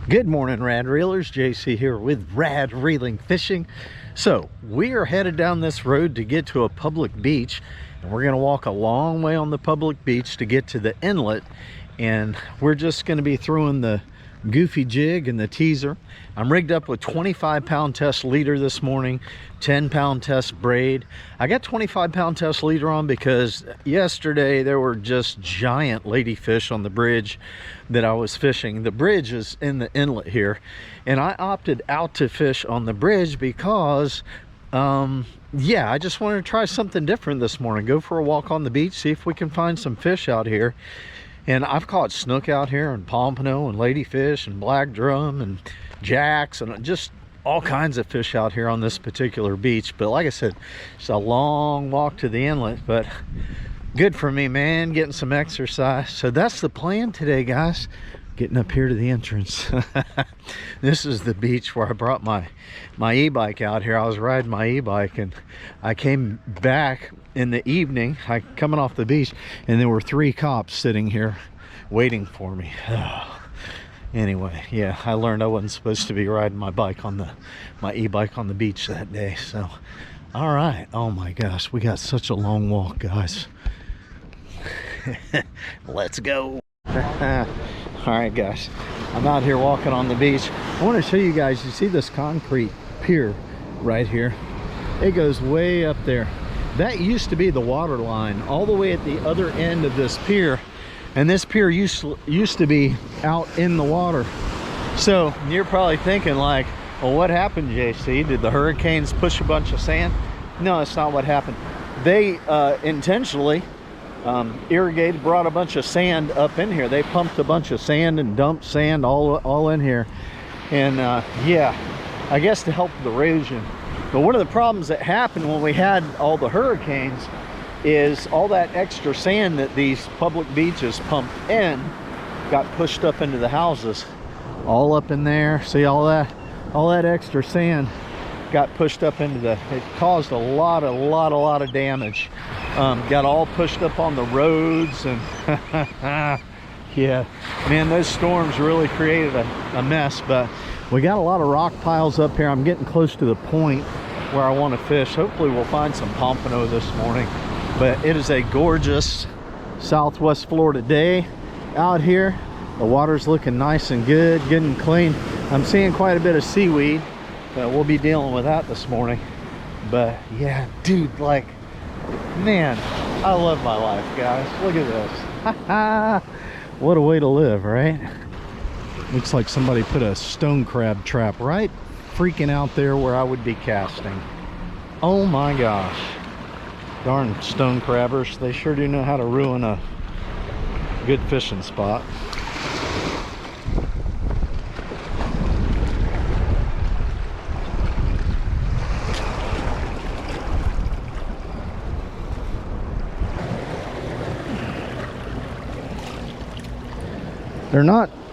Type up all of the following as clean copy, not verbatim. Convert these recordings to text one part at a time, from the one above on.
Good morning, Rad Reelers. JC here with Rad Reeling Fishing. So we are headed down this road to get to a public beach, and we're going to walk a long way on the public beach to get to the inlet, and we're just going to be throwing the goofy jig and the teaser. I'm rigged up with 25-pound test leader this morning, 10-pound test braid. I got 25-pound test leader on because yesterday there were just giant ladyfish on the bridge that I was fishing. The bridge is in the inlet here, and I opted out to fish on the bridge because yeah, I just wanted to try something different this morning. Go for a walk on the beach, see if we can find some fish out here. And I've caught snook out here and pompano and ladyfish and black drum and jacks and just all kinds of fish out here on this particular beach. But like I said, it's a long walk to the inlet, but good for me, man, getting some exercise. So that's the plan today, guys. Getting up here to the entrance. This is the beach where I brought my e-bike out here. I was riding my e-bike and I came back in the evening, coming off the beach, and there were 3 cops sitting here waiting for me. Anyway, yeah, I learned I wasn't supposed to be riding my bike on my e-bike on the beach that day. So all right, oh my gosh, we got such a long walk, guys. Let's go. All right, guys, I'm out here walking on the beach. I want to show you guys, you see this concrete pier right here? It goes way up there. That used to be the water line all the way at the other end of this pier, and this pier used to be out in the water. So you're probably thinking like, well, what happened, JC? Did the hurricanes push a bunch of sand? No, that's not what happened. They intentionally irrigated, brought a bunch of sand up in here. They pumped a bunch of sand and dumped sand all in here, and yeah, I guess to help the erosion. But one of the problems that happened when we had all the hurricanes is all that extra sand that these public beaches pumped in got pushed up into the houses, all up in there. See, all that extra sand got pushed up into it caused a lot of damage. Got all pushed up on the roads, and yeah, man, those storms really created a mess. But we got a lot of rock piles up here. I'm getting close to the point where I want to fish. Hopefully we'll find some pompano this morning. But it is a gorgeous Southwest Florida day out here. The water's looking nice and good, getting clean. I'm seeing quite a bit of seaweed. We'll be dealing with that this morning. But yeah, dude, like, man, I love my life, guys. Look at this. What a way to live, right? Looks like somebody put a stone crab trap right freaking out there where I would be casting. Oh my gosh. Darn stone crabbers. They sure do know how to ruin a good fishing spot.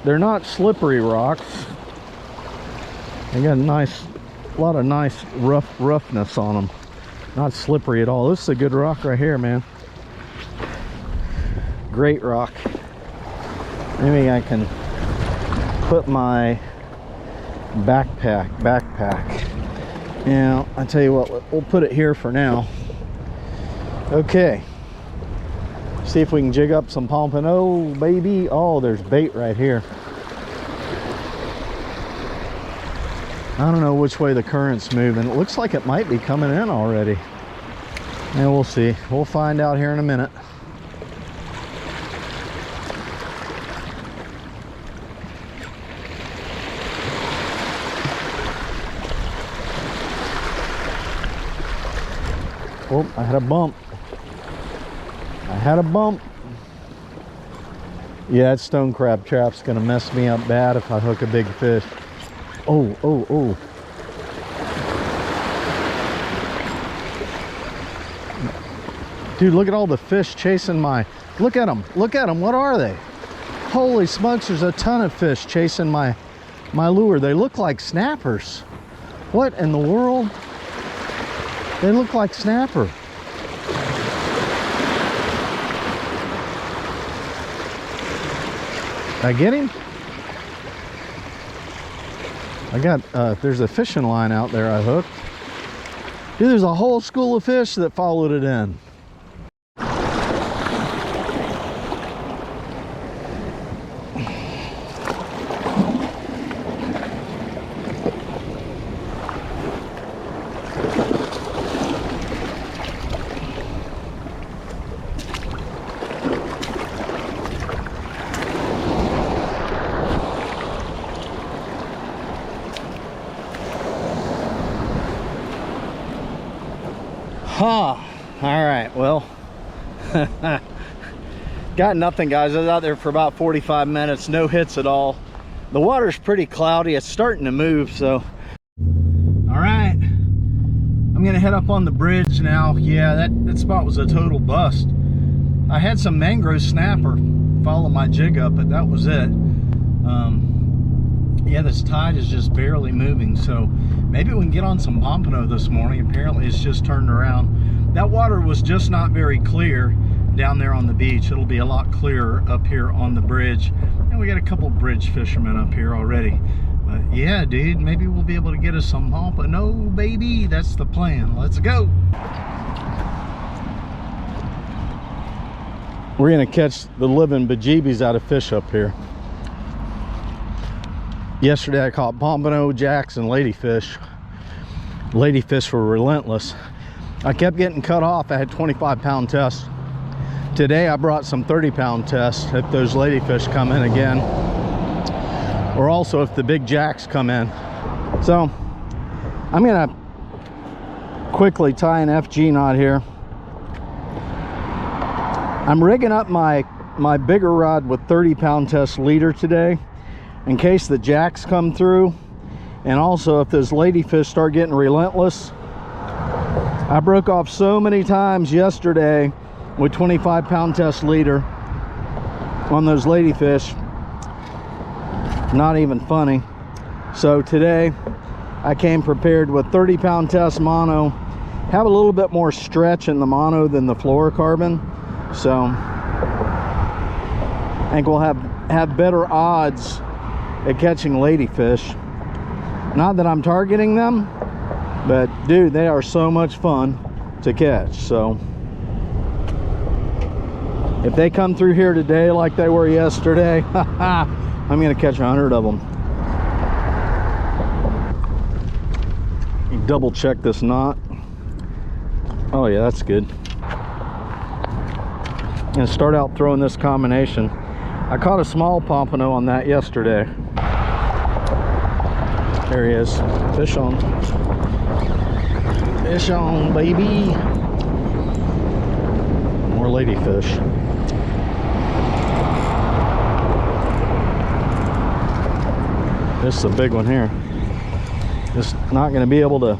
They're not slippery rocks. They got a lot of nice roughness on them. Not slippery at all. This is a good rock right here, man. Great rock. Maybe I can put my backpack. Now, I tell you what, we'll put it here for now. Okay. See if we can jig up some pompano, baby. Oh, there's bait right here. I don't know which way the current's moving. It looks like it might be coming in already. And we'll see. We'll find out here in a minute. Oh, I had a bump. Yeah, that stone crab trap's gonna mess me up bad if I hook a big fish. Oh. Dude, look at all the fish chasing look at them, what are they? Holy smokes, there's a ton of fish chasing my lure. They look like snappers. What in the world? They look like snapper. I get him? I got, there's a fishing line out there I hooked. Dude, there's a whole school of fish that followed it in. Huh. All right, well, got nothing, guys. I was out there for about 45 minutes, no hits at all. The water's pretty cloudy. It's starting to move, so. All right, I'm gonna head up on the bridge now. Yeah, that spot was a total bust. I had some mangrove snapper follow my jig up, but that was it. Yeah, this tide is just barely moving, so maybe we can get on some pompano this morning. Apparently it's just turned around. That water was just not very clear down there on the beach. It'll be a lot clearer up here on the bridge, and we got a couple bridge fishermen up here already. But yeah, dude, maybe we'll be able to get us some pompano, baby. That's the plan. Let's go. We're gonna catch the living bejeebies out of fish up here. Yesterday I caught pompano, jacks, and ladyfish. Ladyfish were relentless. I kept getting cut off. I had 25-pound tests. Today I brought some 30-pound tests if those ladyfish come in again, or also if the big jacks come in. So I'm gonna quickly tie an FG knot here. I'm rigging up my bigger rod with 30-pound test leader today, in case the jacks come through, and also if those ladyfish start getting relentless. I broke off so many times yesterday with 25-pound test leader on those ladyfish, not even funny. So today I came prepared with 30-pound test mono. Have a little bit more stretch in the mono than the fluorocarbon, so I think we'll have better odds at catching ladyfish. Not that I'm targeting them, but dude, they are so much fun to catch. So if they come through here today like they were yesterday, I'm gonna catch 100 of them. Double check this knot. Oh yeah, that's good. And start out throwing this combination. I caught a small pompano on that yesterday. There he is. Fish on. Fish on, baby. More ladyfish. This is a big one here. Just not going to be able to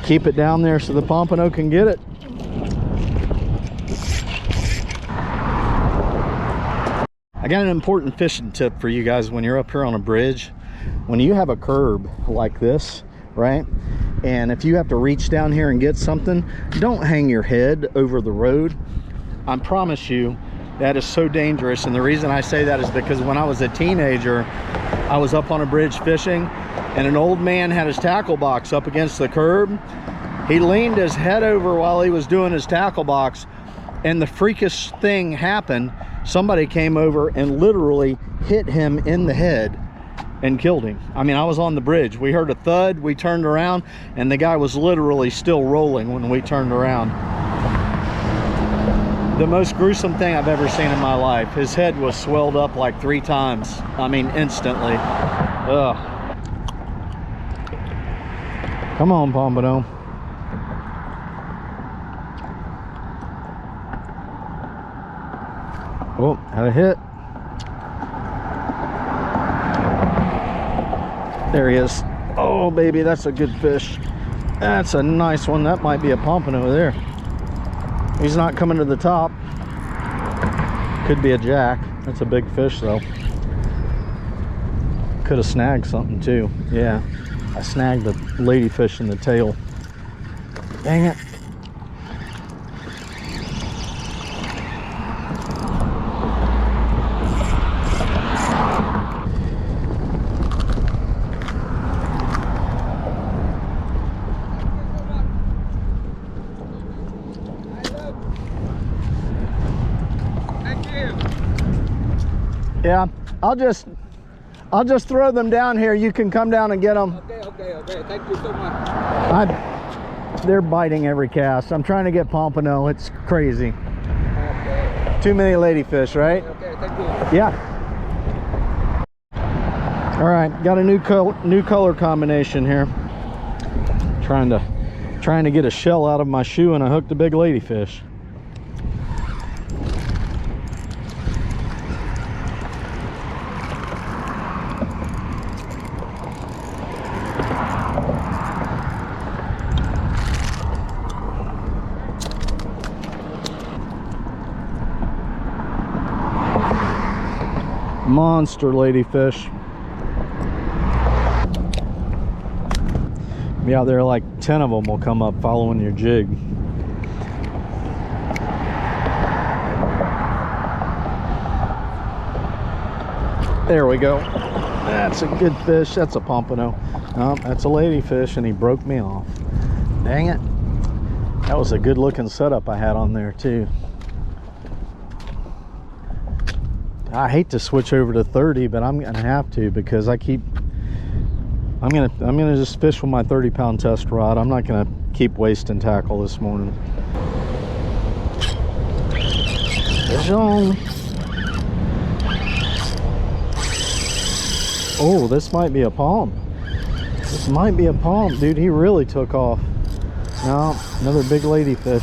keep it down there so the pompano can get it. I got an important fishing tip for you guys when you're up here on a bridge. When you have a curb like this, right, and if you have to reach down here and get something, don't hang your head over the road. I promise you that is so dangerous. And the reason I say that is because when I was a teenager, I was up on a bridge fishing, and an old man had his tackle box up against the curb. He leaned his head over while he was doing his tackle box, and the freakish thing happened. Somebody came over and literally hit him in the head and killed him. I mean, I was on the bridge. We heard a thud, we turned around, and the guy was literally still rolling when we turned around. The most gruesome thing I've ever seen in my life. His head was swelled up like 3 times. I mean, instantly. Ugh. Come on, pompano. Oh, had a hit. There he is. Oh, baby, that's a good fish. That's a nice one. That might be a pompano there. He's not coming to the top. Could be a jack. That's a big fish, though. Could have snagged something, too. Yeah, I snagged the ladyfish in the tail. Dang it. Yeah, I'll just throw them down here. You can come down and get them. Okay. Thank you so much. They're biting every cast. I'm trying to get pompano. It's crazy. Okay. Too many ladyfish, right? Okay, thank you. Yeah. All right, got a new color combination here. Trying to get a shell out of my shoe, and I hooked a big ladyfish. Monster ladyfish. Be out there, like 10 of them will come up following your jig. There we go. That's a good fish. That's a pompano. That's a ladyfish, and he broke me off. Dang it. That was a good looking setup I had on there too. I hate to switch over to 30, but I'm gonna have to, because I'm gonna just fish with my 30-pound test rod. I'm not gonna keep wasting tackle this morning. Fish on. Oh, this might be a palm. This might be a palm, dude. He really took off. No, another big ladyfish.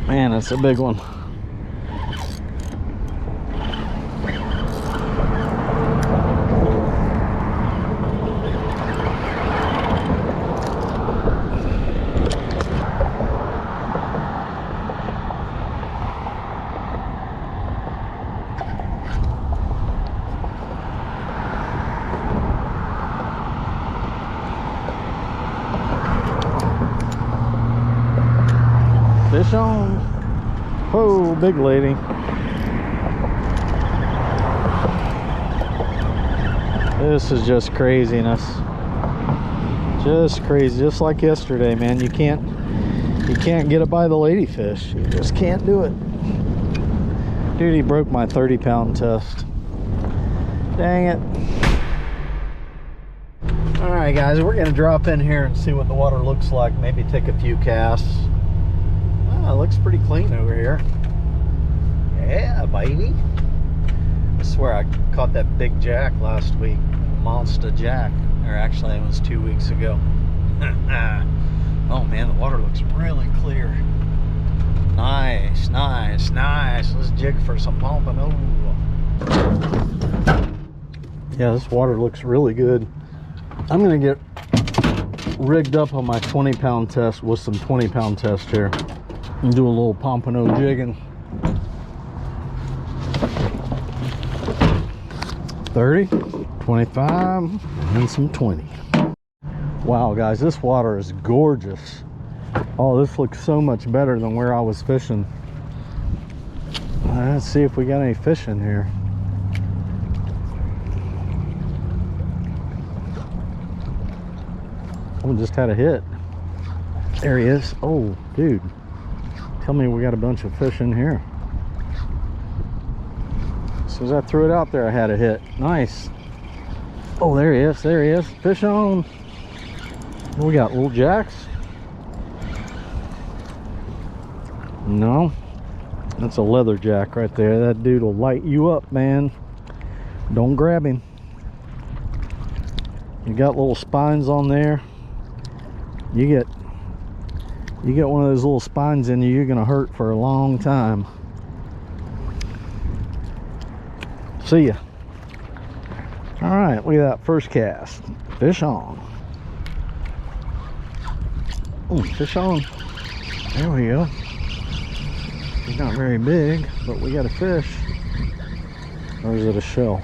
Man, that's a big one. Fish on. Oh, big lady. This is just craziness. Just crazy, just like yesterday, man. You can't get it by the ladyfish. You just can't do it. Dude, he broke my 30-pound test. Dang it. All right, guys, we're gonna drop in here and see what the water looks like. Maybe take a few casts. It looks pretty clean over here. Yeah, baby. I swear I caught that big jack last week. Monster jack. Or actually, it was 2 weeks ago. Oh man, the water looks really clear. Nice, nice, nice. Let's jig for some pompano. Yeah, this water looks really good. I'm gonna get rigged up on my 20-pound test with some 20-pound test here. And do a little pompano jigging. 30, 25, and some 20. Wow, guys, this water is gorgeous. Oh, this looks so much better than where I was fishing. Let's see if we got any fish in here. Oh, just had a hit. There he is. Oh, dude. Tell me we got a bunch of fish in here. As soon as I threw it out there, I had a hit. Nice. Oh, there he is. There he is. Fish on. What we got? Little jacks? No. That's a leather jack right there. That dude will light you up, man. Don't grab him. You got little spines on there. You get one of those little spines in you, you're gonna hurt for a long time. See ya. All right, look at that first cast. Fish on. Oh, fish on. There we go. He's not very big, but we got a fish. Or is it a shell?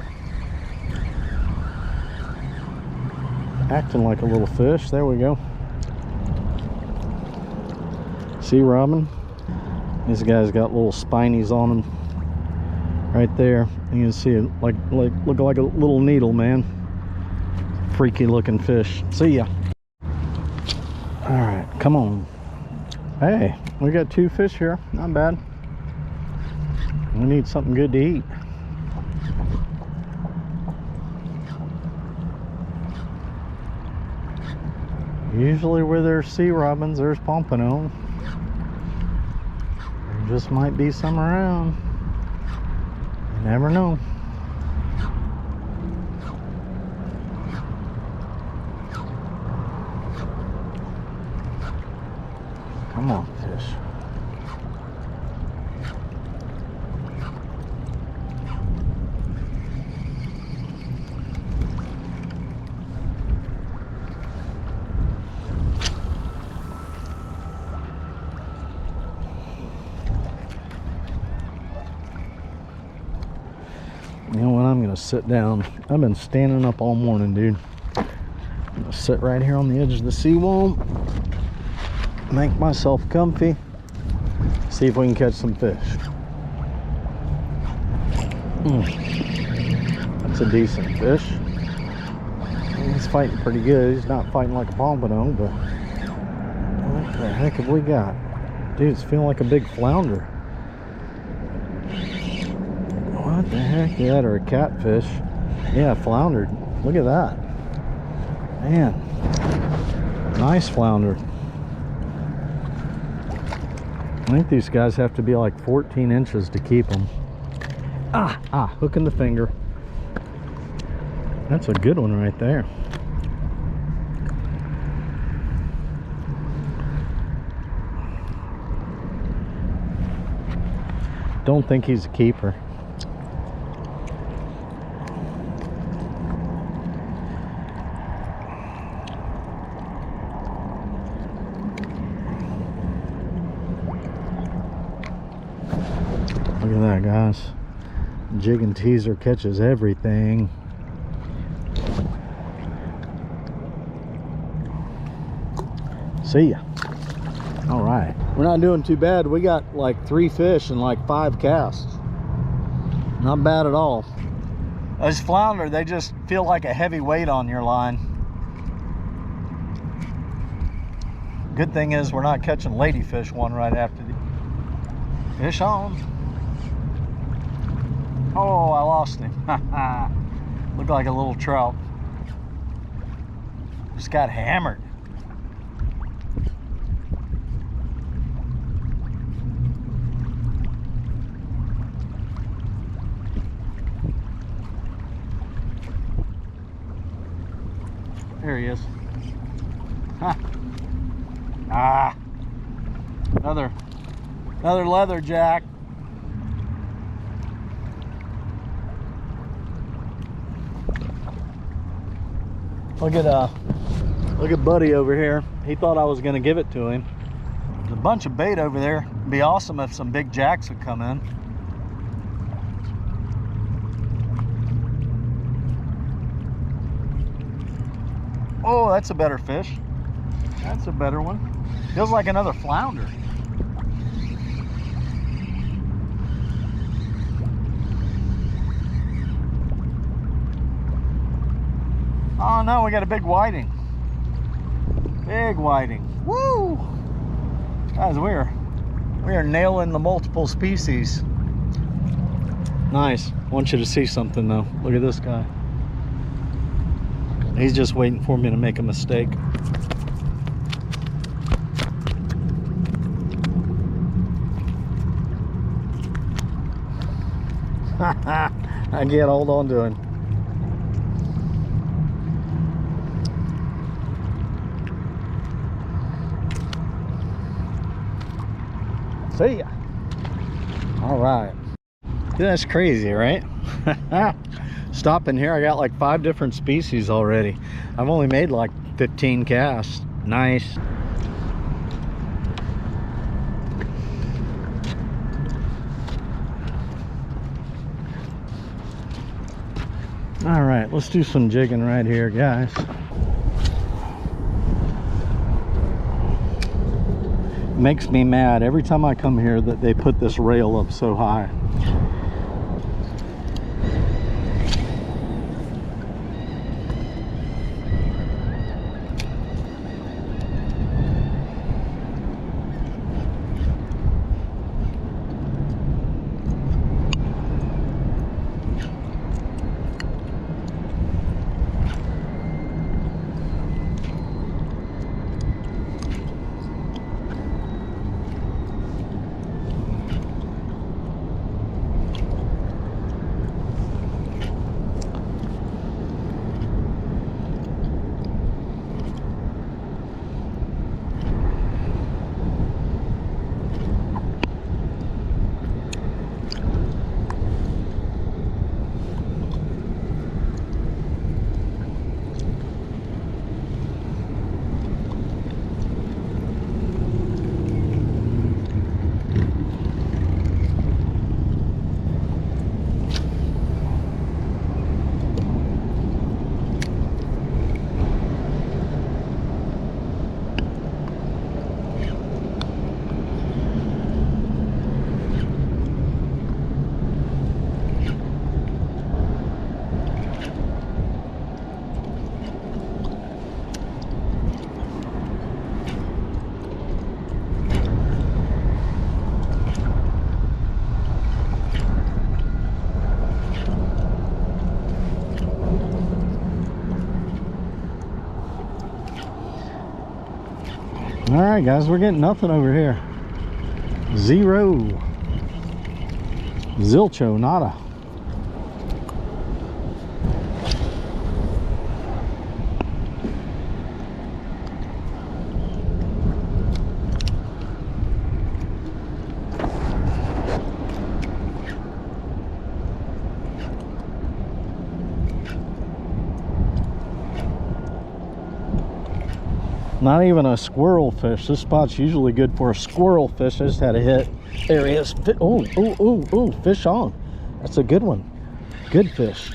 Acting like a little fish. There we go. Sea robin. This guy's got little spinies on him. right there. You can see it look like a little needle, man. Freaky looking fish. See ya. All right, come on. Hey, we got 2 fish here. Not bad. We need something good to eat. Usually where there's sea robins, there's pompano. There just might be some around. You never know. Come on, fish. You know what? I'm gonna sit down. I've been standing up all morning, dude. I'm gonna sit right here on the edge of the seawall, make myself comfy, see if we can catch some fish. That's a decent fish. He's fighting pretty good. He's not fighting like a pompano, but what the heck have we got? Dude, it's feeling like a big flounder. What the heck is that? Or a catfish? Yeah, floundered. Look at that. Man, nice flounder. I think these guys have to be like 14 inches to keep them. Hooking the finger. That's a good one right there. Don't think he's a keeper. Look at that, guys. Jig and teaser catches everything. See ya. All right, we're not doing too bad. We got like 3 fish and like 5 casts. Not bad at all. Those flounder, they just feel like a heavy weight on your line. Good thing is we're not catching ladyfish one right after the fish on. Oh, I lost him. Looked like a little trout. Just got hammered. There he is. Another leather jack. Look at Buddy over here. He thought I was gonna give it to him. There's a bunch of bait over there. It'd be awesome if some big jacks would come in. Oh, that's a better fish. That's a better one. Feels like another flounder. Oh no, we got a big whiting. Big whiting. Woo! Guys, we are nailing the multiple species. Nice. I want you to see something though. Look at this guy. He's just waiting for me to make a mistake. I can't hold on to him. See ya. All right. That's crazy, right? Stopping here, I got like 5 different species already. I've only made like 15 casts. Nice. All right, let's do some jigging right here, guys. Makes me mad every time I come here that they put this rail up so high. All right, guys, we're getting nothing over here. Zero. Zilcho, nada. Not even a squirrel fish. This spot's usually good for a squirrel fish. I just had a hit. There he is. Oh, oh, oh, oh, fish on. That's a good one. Good fish.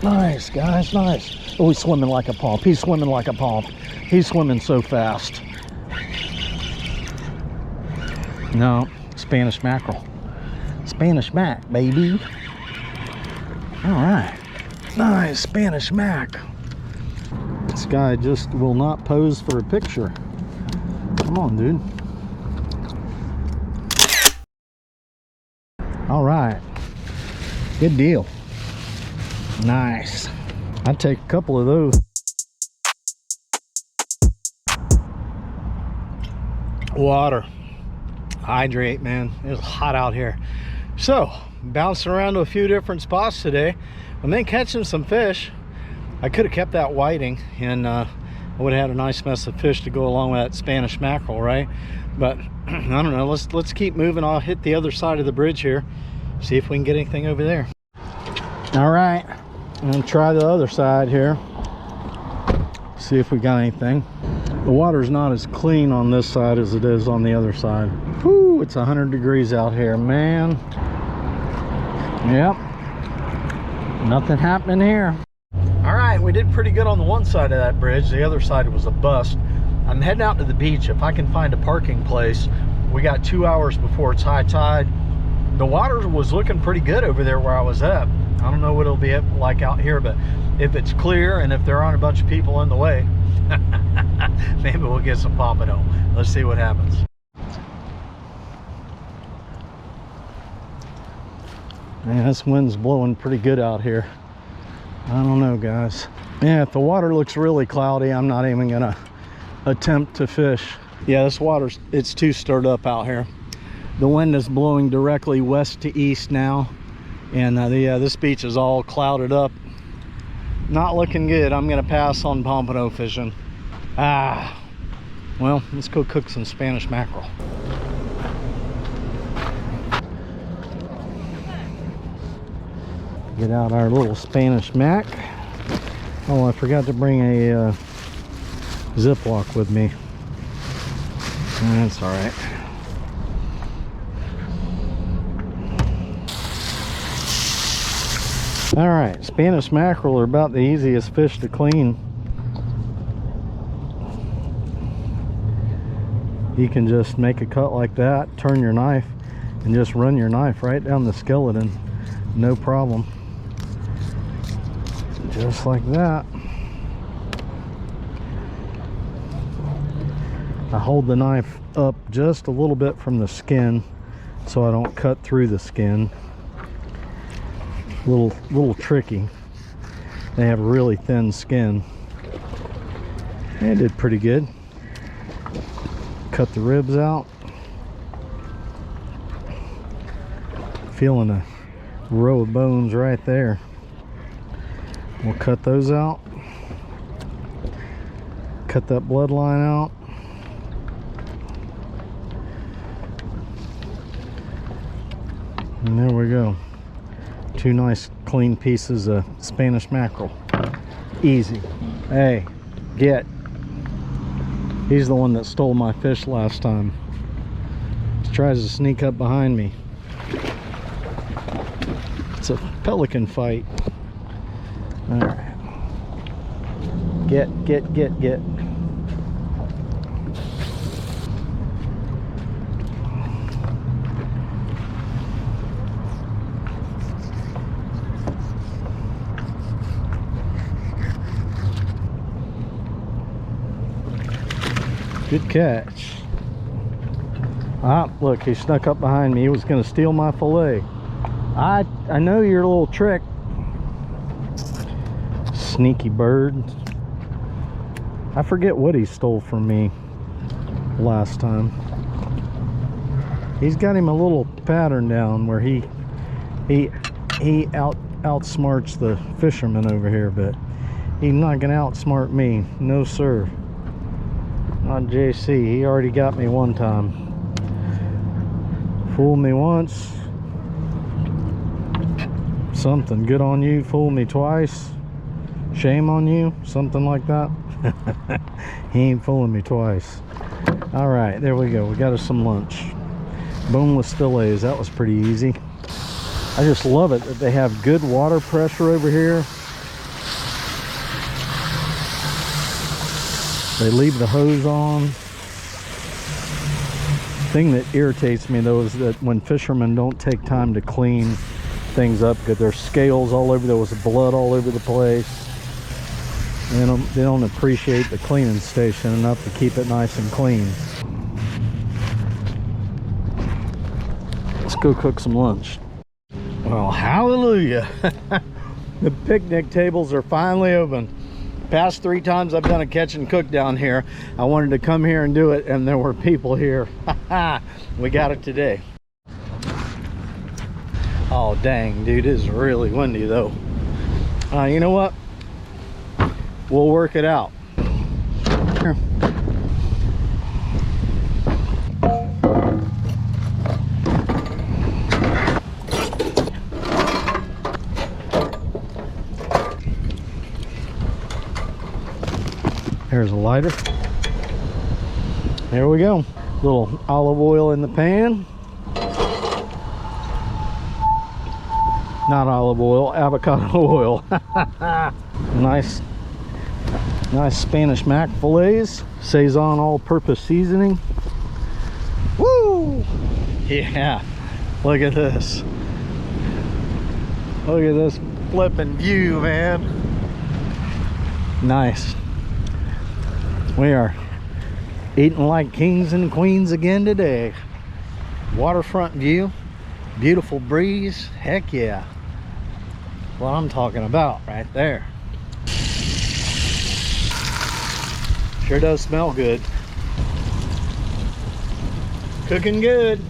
Nice, guys, nice. Oh, he's swimming like a pomp. He's swimming like a pomp. He's swimming so fast. No, Spanish mackerel. Spanish mac, baby. All right. Nice Spanish mac. This guy just will not pose for a picture. Come on, dude. All right. Good deal. Nice. I'd take a couple of those. Water. Hydrate, man. It's hot out here. So, bouncing around to a few different spots today. I'm then catching some fish. I could have kept that whiting, and I would have had a nice mess of fish to go along with that Spanish mackerel, right? But I don't know. Let's keep moving. I'll hit the other side of the bridge here, see if we can get anything over there. All right, I'm gonna try the other side here, see if we got anything. The water's not as clean on this side as it is on the other side. Whoo, it's 100 degrees out here, man. Yep, nothing happening here. All right, we did pretty good on the one side of that bridge. The other side was a bust. I'm heading out to the beach. If I can find a parking place, we got 2 hours before it's high tide. The water was looking pretty good over there where I was at. I don't know what it'll be like out here, but if it's clear and if there aren't a bunch of people in the way, maybe we'll get some pompano. Let's see what happens. Man, this wind's blowing pretty good out here. I don't know, guys. Yeah, if the water looks really cloudy, I'm not even gonna attempt to fish. Yeah, this water's, it's too stirred up out here. The wind is blowing directly west to east now, and this beach is all clouded up. Not looking good. I'm gonna pass on pompano fishing. Well, let's go cook some Spanish mackerel. Get out our little Spanish mac. Oh, I forgot to bring a Ziploc with me. That's all right. All right, Spanish mackerel are about the easiest fish to clean. You can just make a cut like that, turn your knife, and just run your knife right down the skeleton. No problem. Just like that. I hold the knife up just a little bit from the skin so I don't cut through the skin. Little tricky. They have really thin skin. They did pretty good. Cut the ribs out. Feeling a row of bones right there. We'll cut those out. Cut that bloodline out. And there we go. Two nice clean pieces of Spanish mackerel. Easy. Hey, get. He's the one that stole my fish last time. He tries to sneak up behind me. It's a pelican fight. All right. Get. Good catch. Ah, look, he snuck up behind me. He was going to steal my fillet. I know your little trick. Sneaky bird. I forget what he stole from me. last time. He's got him a little pattern down where he outsmarts the fisherman over here, but he's not gonna outsmart me. No sir, not JC. He already got me one time. Fooled me once, something. Good on you. Fooled me twice, shame on you, something like that. He ain't fooling me twice. All right, there we go. We got us some lunch. Boneless fillets. That was pretty easy. I just love it that they have good water pressure over here. They leave the hose on. Thing that irritates me though is that when fishermen don't take time to clean things up, because there's scales all over, there was blood all over the place. They don't appreciate the cleaning station enough to keep it nice and clean. Let's go cook some lunch. Well, hallelujah. The picnic tables are finally open. Past 3 times I've done a catch and cook down here, I wanted to come here and do it, and there were people here. We got it today. Oh dang, dude, it is really windy though. You know what? We'll work it out. Here. There's a lighter. There we go. Little olive oil in the pan. Not olive oil, avocado oil. Nice Spanish mac fillets. Saison all-purpose seasoning. Woo! Yeah, look at this. Look at this flipping view, man. Nice. We are eating like kings and queens again today. Waterfront view, beautiful breeze. Heck yeah. What I'm talking about right there. Sure does smell good. Cooking good.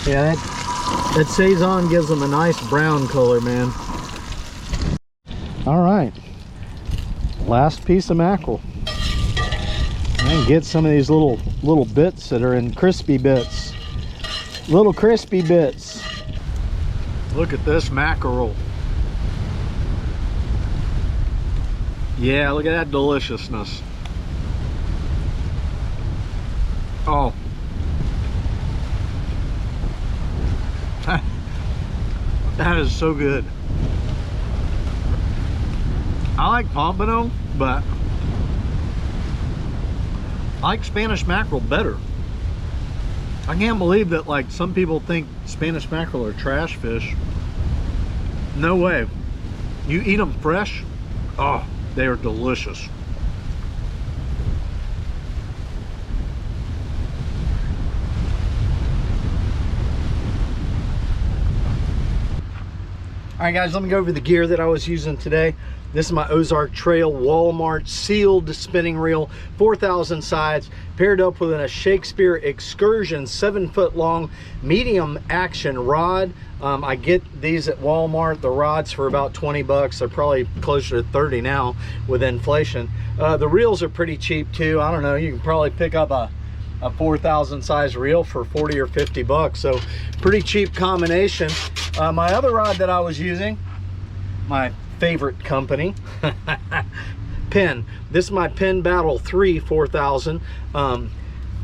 Yeah, that saison gives them a nice brown color, man. All right, last piece of mackerel. And get some of these little bits that are in crispy bits. Little crispy bits. Look at this mackerel. Yeah, look at that deliciousness. Oh. That is so good. I like pompano, but I like Spanish mackerel better. I can't believe that, like, some people think Spanish mackerel are trash fish. No way. You eat them fresh, oh, they are delicious. All right, guys, let me go over the gear that I was using today. This is my Ozark Trail Walmart sealed spinning reel, 4,000 sides, paired up with a Shakespeare Excursion 7-foot long medium action rod. I get these at Walmart, the rods, for about 20 bucks. They're probably closer to 30 now with inflation. The reels are pretty cheap too. I don't know, you can probably pick up a 4,000 size reel for 40 or 50 bucks. So pretty cheap combination. My other rod that I was using, my favorite company, Penn. This is my Penn Battle 3 4000.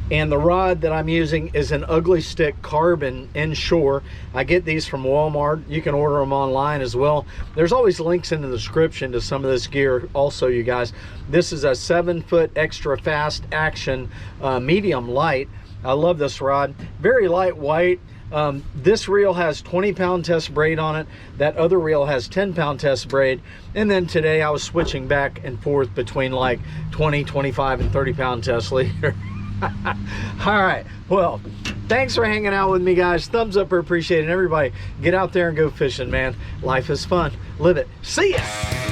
And the rod that I'm using is an Ugly Stick carbon inshore. I get these from Walmart. You can order them online as well. There's always links in the description to some of this gear also, you guys. This is a 7-foot extra fast action medium light. I love this rod. Very lightweight. This reel has 20-pound test braid on it. That other reel has 10-pound test braid. And then today I was switching back and forth between like 20, 25, and 30-pound test leader. All right, well, Thanks for hanging out with me, guys. Thumbs up are appreciated. Everybody, get out there and go fishing, man. Life is fun. Live it. See ya.